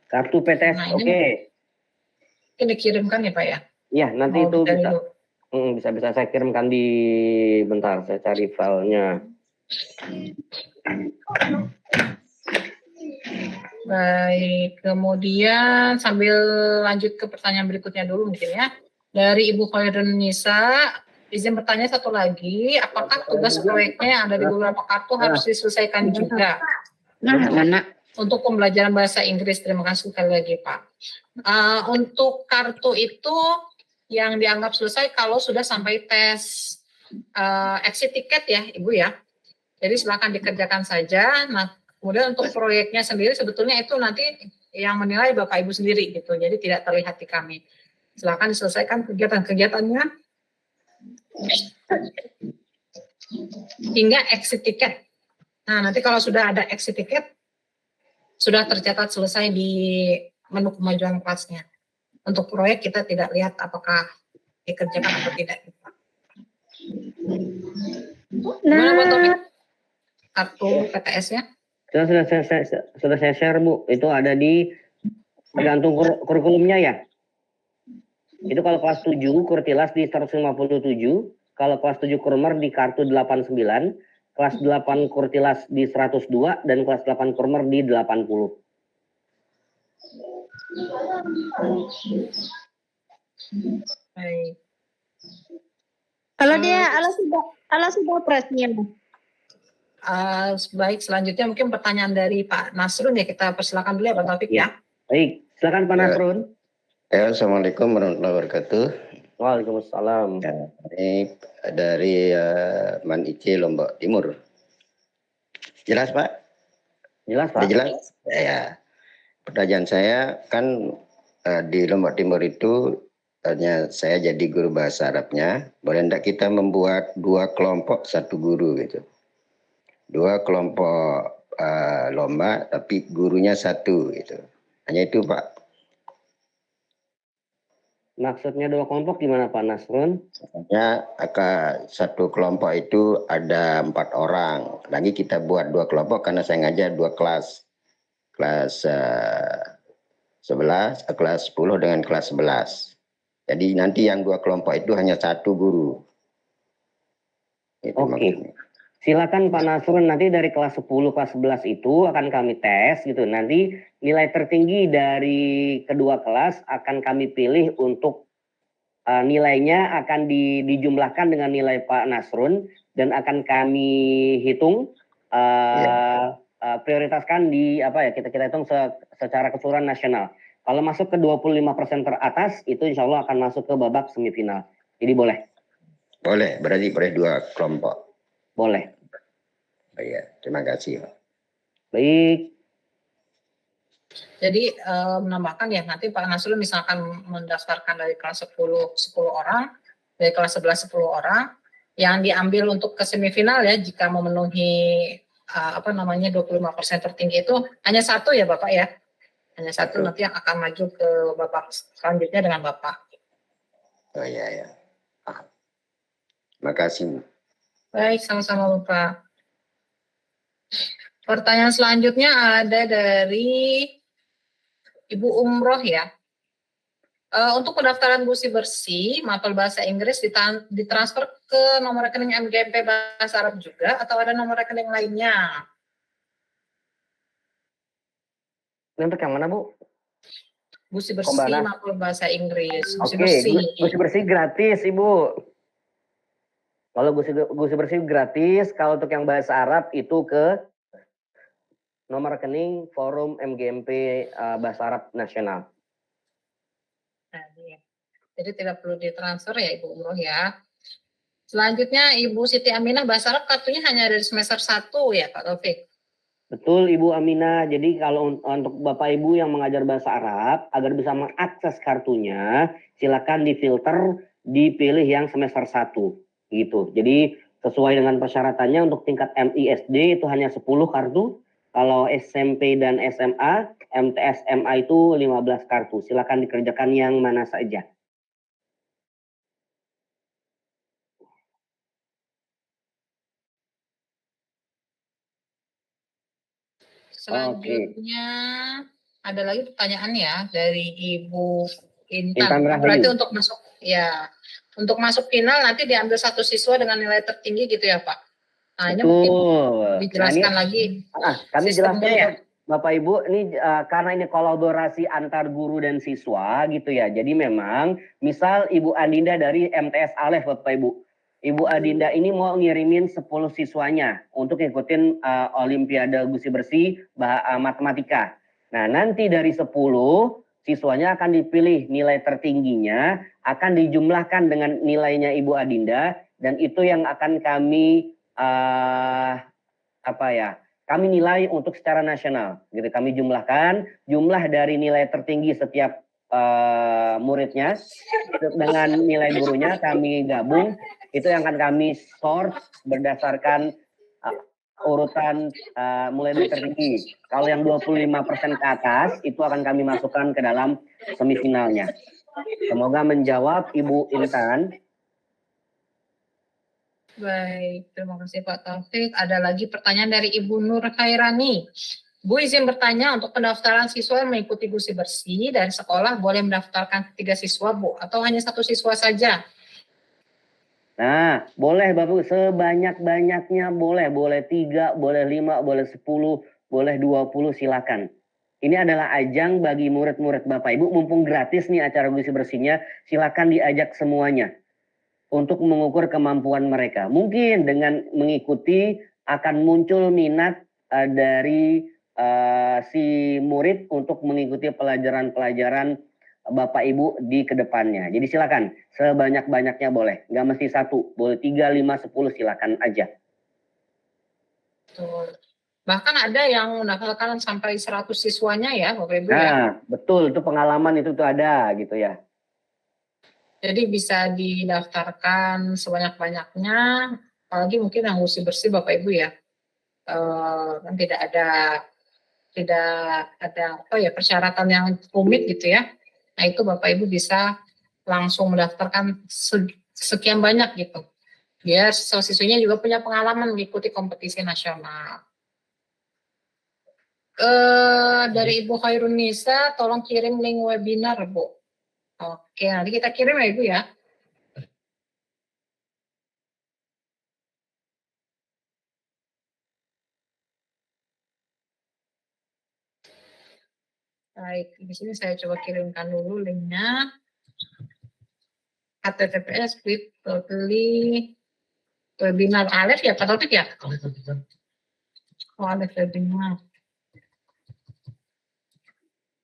Kartu PTS, nah, oke. Ini dikirimkan ya Pak ya? Iya, nanti itu bisa saya kirimkan bentar, saya cari filenya. Baik, kemudian sambil lanjut ke pertanyaan berikutnya dulu mungkin ya. Dari Ibu Khairun Nisa, izin bertanya satu lagi, apakah tugas proyeknya yang ada di beberapa kartu harus diselesaikan juga? Untuk pembelajaran bahasa Inggris, terima kasih sekali lagi Pak. Untuk kartu itu yang dianggap selesai kalau sudah sampai tes exit ticket ya Ibu ya. Jadi silakan dikerjakan saja. Nah, kemudian untuk proyeknya sendiri sebetulnya itu nanti yang menilai Bapak Ibu sendiri gitu. Jadi tidak terlihat di kami. Silakan diselesaikan kegiatan-kegiatannya hingga exit ticket. Nah, nanti kalau sudah ada exit ticket sudah tercatat selesai di menu kemajuan kelasnya. Untuk proyek kita tidak lihat apakah dikerjakan atau tidak. Gimana Pak Taufik? Kartu PTS-nya? Sudah saya share Bu, itu ada di tergantung kurikulumnya ya. Itu kalau kelas 7 Kurtilas di 157, kalau kelas 7 Kurmer di kartu 89, kelas 8 Kurtilas di 102, dan kelas 8 Kurmer di 80. Baik. Kalau dia sudah operasinya. Baik, selanjutnya mungkin pertanyaan dari Pak Nasrun ya, kita persilakan dulu ya Pak Taufik ya. Baik, silakan Pak Nasrun. Ya, Assalamualaikum warahmatullahi wabarakatuh. Waalaikumsalam. Ya, ini dari Man Ice Lombok Timur. Jelas Pak? Jelas Pak? Jelas? Ya. Pertanyaan saya kan di Lombok Timur itu hanya saya jadi guru bahasa Arabnya. Boleh tidak kita membuat 2 kelompok 1 guru gitu? 2 kelompok lomba tapi gurunya 1 gitu. Hanya itu Pak. Maksudnya 2 kelompok gimana Pak Nasrun? Ya, satu kelompok itu ada 4 orang. Lagi kita buat 2 kelompok karena saya ngajar 2 kelas. Kelas 11, kelas 10 dengan kelas 11. Jadi nanti yang 2 kelompok itu hanya 1 guru. Itu Oke. maksudnya. Silakan Pak Nasrun, nanti dari kelas 10, kelas 11 itu akan kami tes gitu. Nanti nilai tertinggi dari kedua kelas akan kami pilih untuk nilainya akan dijumlahkan dengan nilai Pak Nasrun dan akan kami hitung prioritaskan di kita hitung secara keseluruhan nasional. Kalau masuk ke 25% teratas itu insya Allah akan masuk ke babak semifinal. Jadi boleh. Boleh, berarti boleh 2 kelompok. Boleh. Oh, iya, terima kasih. Baik. Jadi menambahkan ya nanti Pak Nasrul misalkan mendaftarkan dari kelas 10 orang, dari kelas 11 10 orang, yang diambil untuk ke semifinal ya jika memenuhi 25% tertinggi itu hanya 1 ya Bapak ya. Hanya 1 nanti yang akan maju ke babak selanjutnya dengan Bapak. Oh iya ya. Terima kasih. Baik, sama-sama Bapak. Pertanyaan selanjutnya ada dari Ibu Umroh ya. Untuk pendaftaran Gusi Bersih, mapel bahasa Inggris ditransfer ke nomor rekening MGMP Bahasa Arab juga atau ada nomor rekening lainnya? Untuk yang mana Bu? Gusi Bersih, mapel bahasa Inggris. Gusi Bersih gratis Ibu. Kalau Gusi Bersih gratis, kalau untuk yang bahasa Arab itu ke nomor rekening Forum MGMP Bahasa Arab Nasional. Nah, jadi tidak perlu ditransfer ya Ibu Umroh ya. Selanjutnya Ibu Siti Aminah Bahasa Arab kartunya hanya dari semester 1 ya Pak Taufik? Betul Ibu Aminah, jadi kalau untuk Bapak Ibu yang mengajar bahasa Arab, agar bisa mengakses kartunya, silakan difilter, dipilih yang semester 1. Gitu. Jadi sesuai dengan persyaratannya untuk tingkat MISD itu hanya 10 kartu. Kalau SMP dan SMA, MTS MA itu 15 kartu. Silakan dikerjakan yang mana saja. Selanjutnya ada lagi pertanyaan ya dari Ibu Intan. Berarti untuk masuk final nanti diambil 1 siswa dengan nilai tertinggi gitu ya Pak? Nah ini mungkin dijelaskan lagi. Kami jelaskan ya Bapak Ibu, ini karena ini kolaborasi antar guru dan siswa gitu ya. Jadi memang misal Ibu Andinda dari MTS Alef Bapak Ibu. Ibu Adinda ini mau ngirimin 10 siswanya untuk ngikutin Olimpiade Gusi Bersih Matematika. Nah, nanti dari 10 siswanya akan dipilih nilai tertingginya, akan dijumlahkan dengan nilainya Ibu Adinda, dan itu yang akan kami kami nilai untuk secara nasional. Gitu. Kami jumlahkan jumlah dari nilai tertinggi setiap muridnya dengan nilai gurunya, kami gabung, itu yang akan kami sort berdasarkan urutan mulai dari tertinggi. Kalau yang 25% ke atas itu akan kami masukkan ke dalam semifinalnya. Semoga menjawab Ibu Intan. Baik, terima kasih Pak Taufik. Ada lagi pertanyaan dari Ibu Nur Khairani. Bu izin bertanya, untuk pendaftaran siswa yang mengikuti Gusi Bersih dari sekolah boleh mendaftarkan 3 siswa, Bu, atau hanya 1 siswa saja? Nah, boleh Bapak, sebanyak-banyaknya boleh. Boleh 3, boleh 5, boleh 10, boleh 20, silakan. Ini adalah ajang bagi murid-murid Bapak Ibu, mumpung gratis nih acara Gusi Bersihnya, silakan diajak semuanya untuk mengukur kemampuan mereka. Mungkin dengan mengikuti akan muncul minat dari si murid untuk mengikuti pelajaran-pelajaran Bapak Ibu di kedepannya. Jadi silakan, sebanyak-banyaknya boleh. Nggak mesti 1, boleh 3, 5, 10, silakan aja. Betul. Bahkan ada yang mendaftarkan sampai 100 siswanya ya, Bapak Ibu ya. Nah, betul, itu pengalaman itu tuh ada gitu ya. Jadi bisa didaftarkan sebanyak-banyaknya, apalagi mungkin yang Gusi Bersih Bapak Ibu ya. Kan tidak ada persyaratan yang rumit gitu ya. Nah, itu Bapak Ibu bisa langsung mendaftarkan sekian banyak gitu. Biar siswa-siswinya juga punya pengalaman mengikuti kompetisi nasional. Dari Ibu Khairunisa, tolong kirim link webinar, Bu. Oke, nanti kita kirim ya, Ibu ya. Baik, di sini saya coba kirimkan dulu linknya. https://bit.ly webinar Alef ya, Pak Taufik ya? Oh, Alef webinar.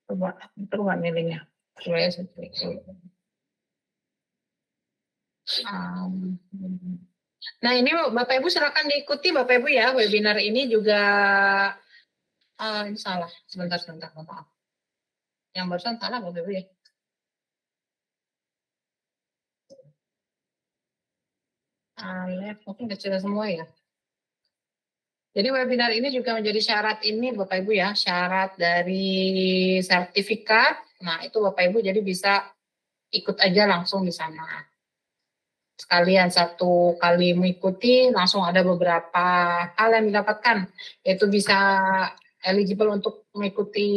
Coba, itu nggak milihnya. Coba ya, saya klik dulu. Nah, ini Bapak Ibu silakan diikuti Bapak Ibu ya, webinar ini juga ini salah. Sebentar, maaf. Yang barusan salah Bapak Ibu ya. Alef, mungkin kecil semua ya. Jadi webinar ini juga menjadi syarat ini Bapak Ibu ya, syarat dari sertifikat. Nah, itu Bapak Ibu jadi bisa ikut aja langsung di sana. Sekalian 1 kali mengikuti langsung ada beberapa hal yang didapatkan, yaitu bisa eligible untuk mengikuti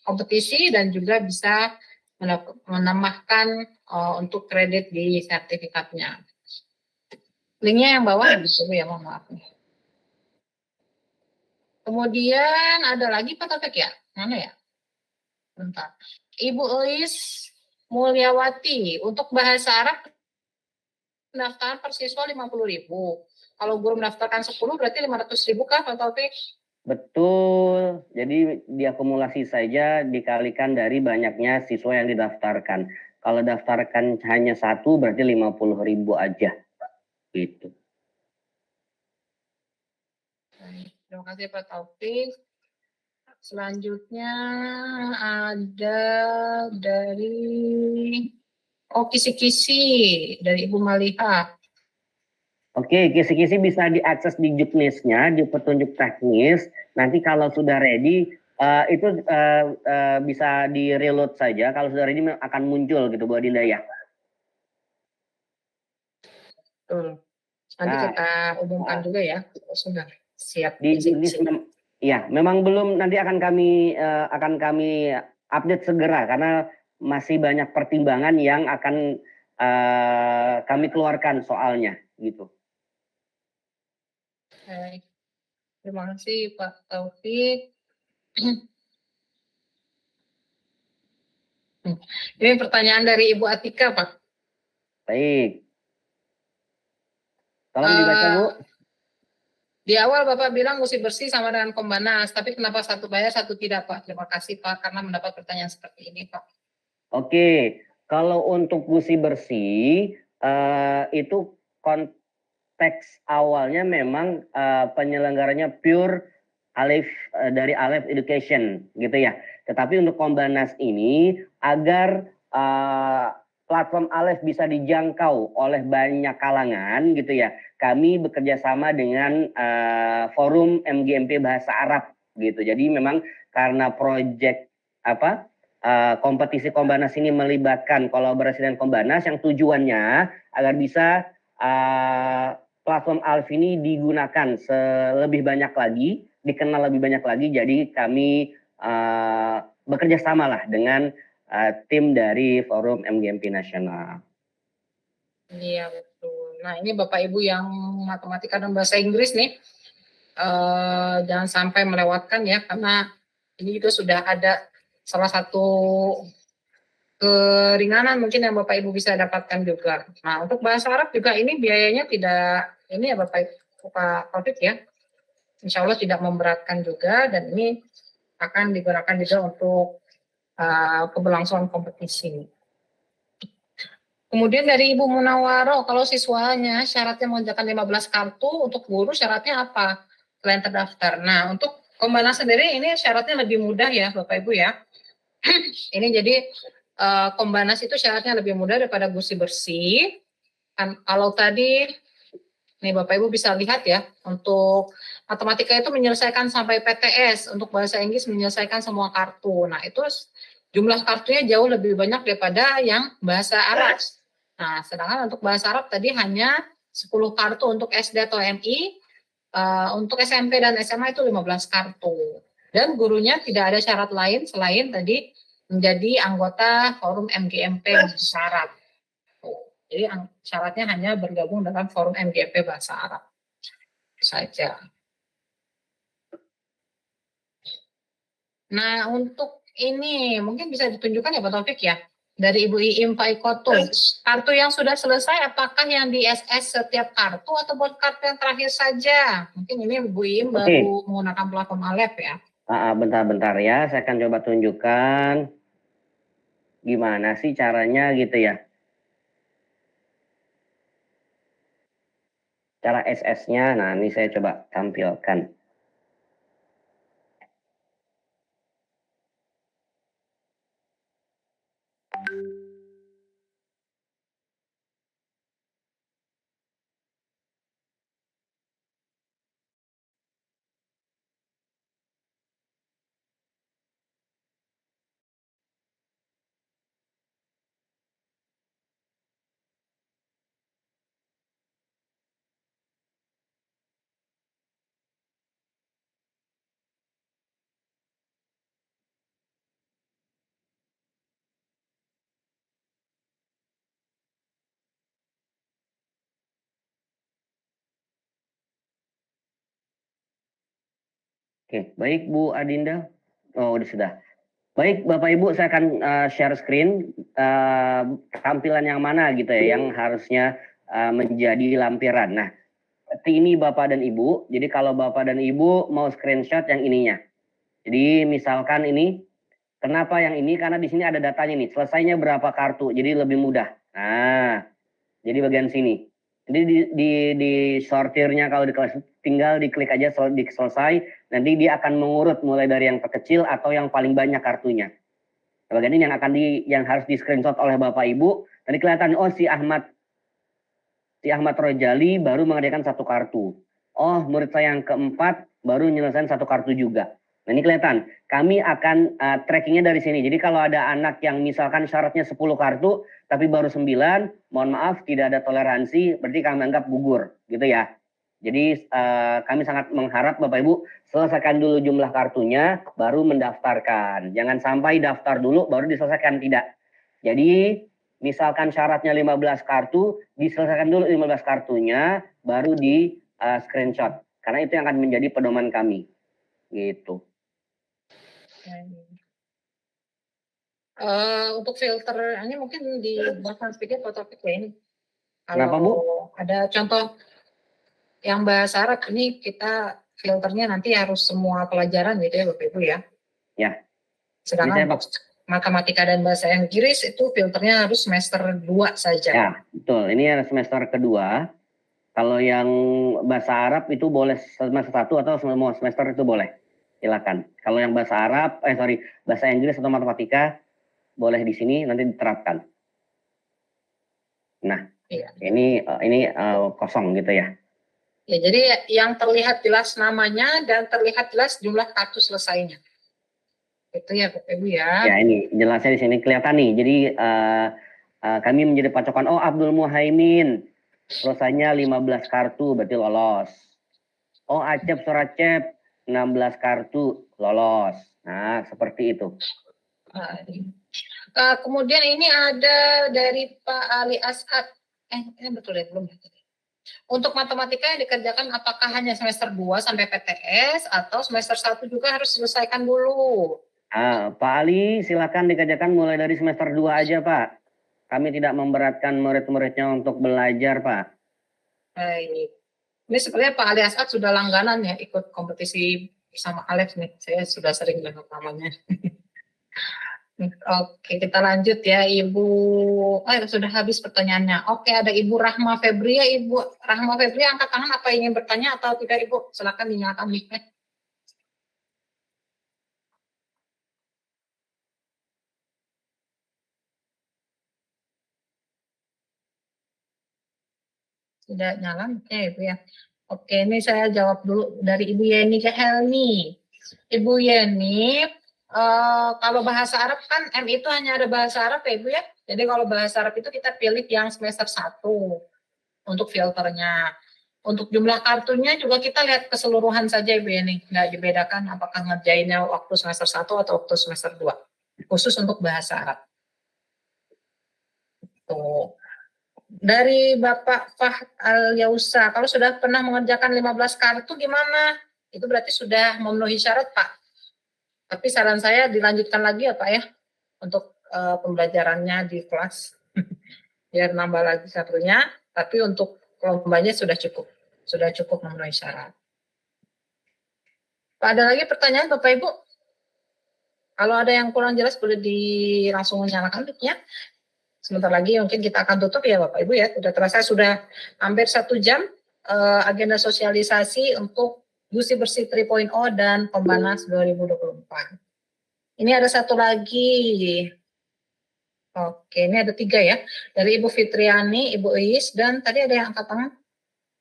kompetisi dan juga bisa menambahkan untuk kredit di sertifikatnya. Linknya yang bawah gitu ya, mohon maaf nih. Kemudian ada lagi Pak Taufik ya? Mana ya? Bentar. Ibu Elis Mulyawati, untuk bahasa Arab pendaftaran per siswa 50.000. Kalau guru mendaftarkan 10 berarti 500.000 kah Pak Taufik? Betul. Jadi diakumulasi saja dikalikan dari banyaknya siswa yang didaftarkan. Kalau daftarkan hanya 1 berarti 50.000 aja. Gitu. Terima kasih Pak Taufik. Selanjutnya ada dari kisi-kisi dari Ibu Maliha. Oke, kisi-kisi bisa diakses di Juknisnya, di petunjuk teknis. Nanti kalau sudah ready, itu bisa di-reload saja. Kalau sudah ready akan muncul gitu Bu Adinda ya. Betul. Nanti kita umumkan juga ya, sudah siap. Di Juknis, ya, memang belum, nanti akan kami update segera karena masih banyak pertimbangan yang akan kami keluarkan soalnya gitu. Baik. Terima kasih Pak Taufik. Ini pertanyaan dari Ibu Atika, Pak. Baik. Tolong dibaca, Bu. Di awal Bapak bilang gusi bersih sama dengan Kombanas, tapi kenapa satu bayar, satu tidak, Pak? Terima kasih, Pak, karena mendapat pertanyaan seperti ini, Pak. Oke, kalau untuk gusi bersih, itu konteks awalnya memang penyelenggaranya pure dari Alef Education, gitu ya. Tetapi untuk Kombanas ini, agar platform Alef bisa dijangkau oleh banyak kalangan, gitu ya, kami bekerja sama dengan forum MGMP Bahasa Arab gitu. Jadi memang karena proyek kompetisi Kombanas ini melibatkan kolaborasi dengan Kombanas yang tujuannya agar bisa platform Alef ini digunakan lebih banyak lagi, dikenal lebih banyak lagi. Jadi kami bekerja sama lah dengan tim dari forum MGMP Nasional. Iya, betul. Nah, ini Bapak Ibu yang matematika dan bahasa Inggris nih, jangan sampai melewatkan ya, karena ini juga sudah ada salah satu keringanan mungkin yang Bapak Ibu bisa dapatkan juga. Nah, untuk bahasa Arab juga ini biayanya tidak, ini ya Bapak Ibu, Pak Taufik ya, insya Allah tidak memberatkan juga, dan ini akan digunakan juga untuk keberlangsungan kompetisi. Kemudian dari Ibu Munawaro, kalau siswanya syaratnya mengerjakan 15 kartu, untuk guru syaratnya apa selain terdaftar? Nah, untuk Kombanas sendiri ini syaratnya lebih mudah ya Bapak Ibu ya. Ini jadi Kombanas itu syaratnya lebih mudah daripada gusi bersih. Kalau tadi, nih Bapak Ibu bisa lihat ya, untuk matematika itu menyelesaikan sampai PTS, untuk bahasa Inggris menyelesaikan semua kartu. Nah, itu jumlah kartunya jauh lebih banyak daripada yang bahasa Arab. Nah, sedangkan untuk bahasa Arab tadi hanya 10 kartu untuk SD atau MI, untuk SMP dan SMA itu 15 kartu. Dan gurunya tidak ada syarat lain selain tadi menjadi anggota forum MGMP Bahasa Arab. Jadi syaratnya hanya bergabung dalam forum MGMP Bahasa Arab saja. Nah, untuk ini mungkin bisa ditunjukkan ya Pak Taufik ya, dari Ibu Iim Pak Ikoto. Kartu yang sudah selesai, apakah yang di SS setiap kartu atau buat kartu yang terakhir saja? Mungkin ini Ibu Iim baru menggunakan platform Alef ya. Bentar-bentar ya, saya akan coba tunjukkan gimana sih caranya gitu ya. Cara SS-nya, nah ini saya coba tampilkan. Oke, baik Bu Adinda. Oh, sudah. Baik Bapak Ibu, saya akan share screen tampilan yang mana gitu ya, yang harusnya menjadi lampiran. Nah, seperti ini Bapak dan Ibu. Jadi kalau Bapak dan Ibu mau screenshot yang ininya. Jadi misalkan ini, kenapa yang ini? Karena di sini ada datanya nih, selesainya berapa kartu, jadi lebih mudah. Nah, jadi bagian sini. Jadi di sortirnya kalau di kelas tinggal diklik aja di selesai, nanti dia akan mengurut mulai dari yang terkecil atau yang paling banyak kartunya. Bagian ini yang harus di screenshot oleh Bapak Ibu. Nanti kelihatan si Ahmad Rojali baru mengerjakan 1 kartu. Oh, murid saya yang keempat baru menyelesaikan 1 kartu juga. Nah, ini kelihatan. Kami akan trackingnya dari sini. Jadi kalau ada anak yang misalkan syaratnya 10 kartu, tapi baru 9, mohon maaf tidak ada toleransi, berarti kami anggap gugur, gitu ya. Jadi kami sangat mengharap Bapak Ibu selesaikan dulu jumlah kartunya, baru mendaftarkan. Jangan sampai daftar dulu, baru diselesaikan, tidak. Jadi misalkan syaratnya 15 kartu, diselesaikan dulu 15 kartunya, baru di screenshot. Karena itu yang akan menjadi pedoman kami. Gitu. Untuk filter, ini mungkin di bahkan sedikit Pak Taufik ya ini. Kenapa Bu? Ada contoh Yang bahasa Arab ini kita filternya nanti harus semua pelajaran gitu ya Bapak Ibu ya. Ya. Sedangkan Bisa, Pak. matematika dan bahasa Inggris itu filternya harus semester 2 saja. Ya, betul. Ini ada semester kedua. Kalau yang bahasa Arab itu boleh semester 1 atau semua semester itu boleh. Silakan. Kalau yang bahasa Arab, bahasa Inggris atau matematika boleh di sini nanti diterapkan. Nah, Iya. ini kosong gitu ya. Ya, jadi yang terlihat jelas namanya dan terlihat jelas jumlah kartu selesainya. Itu ya Bapak Ibu ya. Ya, ini jelasnya di sini kelihatan nih. Jadi kami menjadi patokan, oh Abdul Muhaimin selesainya 15 kartu berarti lolos. Oh Acep Soracep 16 kartu lolos. Nah, seperti itu. Kemudian ini ada dari Pak Ali Asad. Ini betul ya, belum. Untuk matematika yang dikerjakan apakah hanya semester 2 sampai PTS atau semester 1 juga harus selesaikan dulu? Pak Ali, silakan dikerjakan mulai dari semester 2 aja, Pak. Kami tidak memberatkan murid-muridnya untuk belajar, Pak. Baik. Ini sebenarnya Pak Ali Asad sudah langganan ya ikut kompetisi bersama Alex nih. Saya sudah sering dengar namanya. Oke, kita lanjut ya, Ibu. Sudah habis pertanyaannya. Oke, ada Ibu Rahma Febria. Ibu Rahma Febria angkat tangan apa ingin bertanya atau tidak, Ibu? Silakan dinyalakan mic-nya. Tidak nyala mic-nya, Ibu ya. Oke, ini saya jawab dulu dari Ibu Yeni ke Helmi. Ibu Yeni, kalau bahasa Arab kan M itu hanya ada bahasa Arab ya Ibu ya. Jadi kalau bahasa Arab itu kita pilih yang semester 1 untuk filternya. Untuk jumlah kartunya juga kita lihat keseluruhan saja Ibu Yeni. Nggak dibedakan apakah ngerjainnya waktu semester 1 atau waktu semester 2. Khusus untuk bahasa Arab. Tuh. Dari Bapak Fahd Al-Yausa, kalau sudah pernah mengerjakan 15 kartu gimana? Itu berarti sudah memenuhi syarat Pak. Tapi saran saya dilanjutkan lagi ya Pak ya, untuk pembelajarannya di kelas. Biar nambah lagi satunya, tapi untuk lombanya sudah cukup memenuhi syarat. Pak, ada lagi pertanyaan Bapak Ibu? Kalau ada yang kurang jelas boleh langsung nyalakan mic-nya. Sebentar lagi mungkin kita akan tutup ya Bapak Ibu ya. Sudah terasa sudah hampir 1 jam agenda sosialisasi untuk Gusi Bersih 3.0 dan Pembanas 2024. Ini ada satu lagi. Oke, ini ada 3 ya. Dari Ibu Fitriani, Ibu Iis, dan tadi ada yang angkat tangan.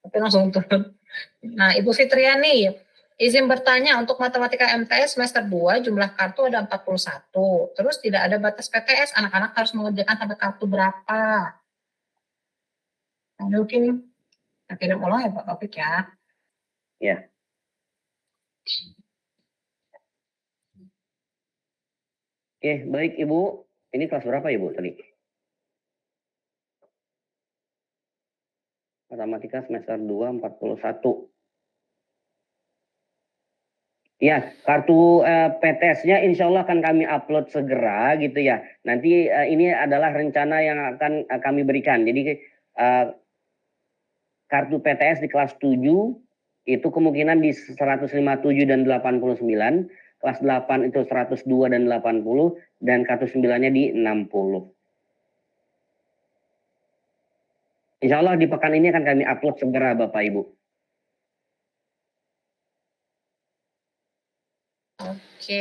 Tapi langsung turun. Nah, Ibu Fitriani, izin bertanya untuk matematika MTS semester 2 jumlah kartu ada 41. Terus tidak ada batas PTS, anak-anak harus mengerjakan sampai kartu berapa? Nah, mungkin kita kirim ulang ya Pak Taufik ya. Ya. Oke, baik Ibu. Ini kelas berapa Ibu tadi? Matematika semester 2, 41. Ya, kartu PTS-nya insya Allah akan kami upload segera gitu ya. Nanti ini adalah rencana yang akan kami berikan. Jadi kartu PTS di kelas 7 itu kemungkinan di 157 dan 89, kelas 8 itu 102 dan 80, dan kartu 9-nya di 60. Insya Allah di pekan ini akan kami upload segera Bapak Ibu. Oke.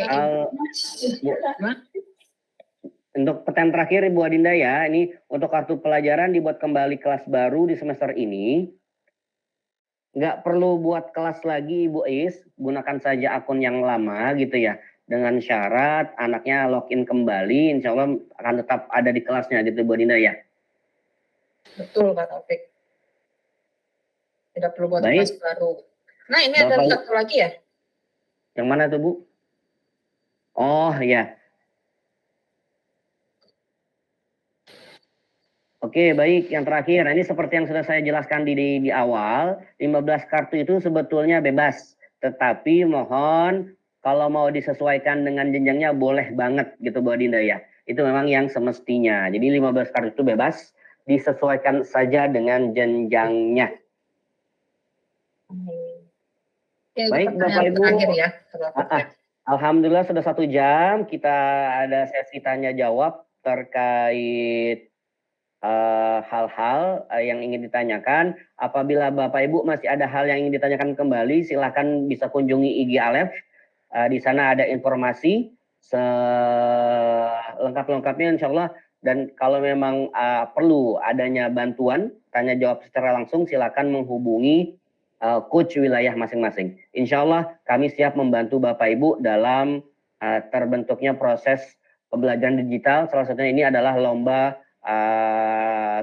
Untuk pertanyaan terakhir Ibu Adinda ya, ini untuk kartu pelajaran dibuat kembali kelas baru di semester ini. Nggak perlu buat kelas lagi Ibu Is, gunakan saja akun yang lama gitu ya. Dengan syarat anaknya login kembali, insya Allah akan tetap ada di kelasnya gitu Bu Adinda ya. Betul Pak Taufik. Tidak perlu buat Baik. kelas baru. Nah ini ada satu lagi ya. Yang mana tuh Bu? Oh ya. Oke, baik. Yang terakhir, ini seperti yang sudah saya jelaskan di awal, 15 kartu itu sebetulnya bebas. Tetapi mohon kalau mau disesuaikan dengan jenjangnya boleh banget gitu Bu Adinda ya. Itu memang yang semestinya. Jadi 15 kartu itu bebas, disesuaikan saja dengan jenjangnya. Oke, Baik, pertanyaan Bapak Ibu. terakhir ya. Alhamdulillah sudah 1 jam kita ada sesi tanya jawab terkait hal-hal yang ingin ditanyakan. Apabila Bapak Ibu masih ada hal yang ingin ditanyakan kembali, silakan bisa kunjungi IG Alef. Di sana ada informasi selengkap-lengkapnya insya Allah. Dan kalau memang perlu adanya bantuan tanya jawab secara langsung, silakan menghubungi coach wilayah masing-masing. Insya Allah kami siap membantu Bapak Ibu dalam terbentuknya proses pembelajaran digital. Salah satunya ini adalah lomba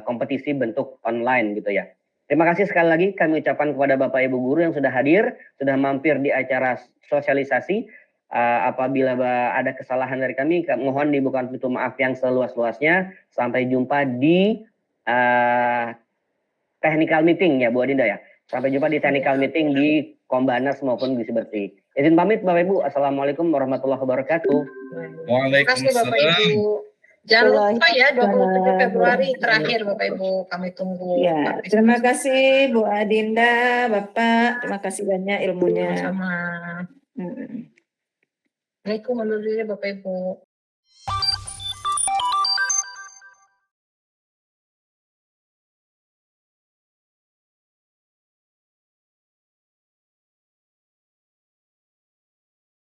kompetisi bentuk online gitu ya. Terima kasih sekali lagi kami ucapkan kepada Bapak Ibu guru yang sudah hadir, sudah mampir di acara sosialisasi. Apabila ada kesalahan dari kami, mohon dibukakan pintu maaf yang seluas-luasnya. Sampai jumpa di technical meeting ya Bu Adinda ya. Sampai jumpa di technical meeting di Kombanas maupun Gizi Bersih. Izin pamit Bapak Ibu. Assalamualaikum warahmatullahi wabarakatuh. Terima kasih Bapak Ibu. Jangan lupa ya 27 Februari terakhir Bapak Ibu, kami tunggu. Ya, terima kasih Bu Adinda, Bapak. Terima kasih banyak ilmunya. Sama. Assalamualaikum warahmatullahi wabarakatuh Bapak Ibu.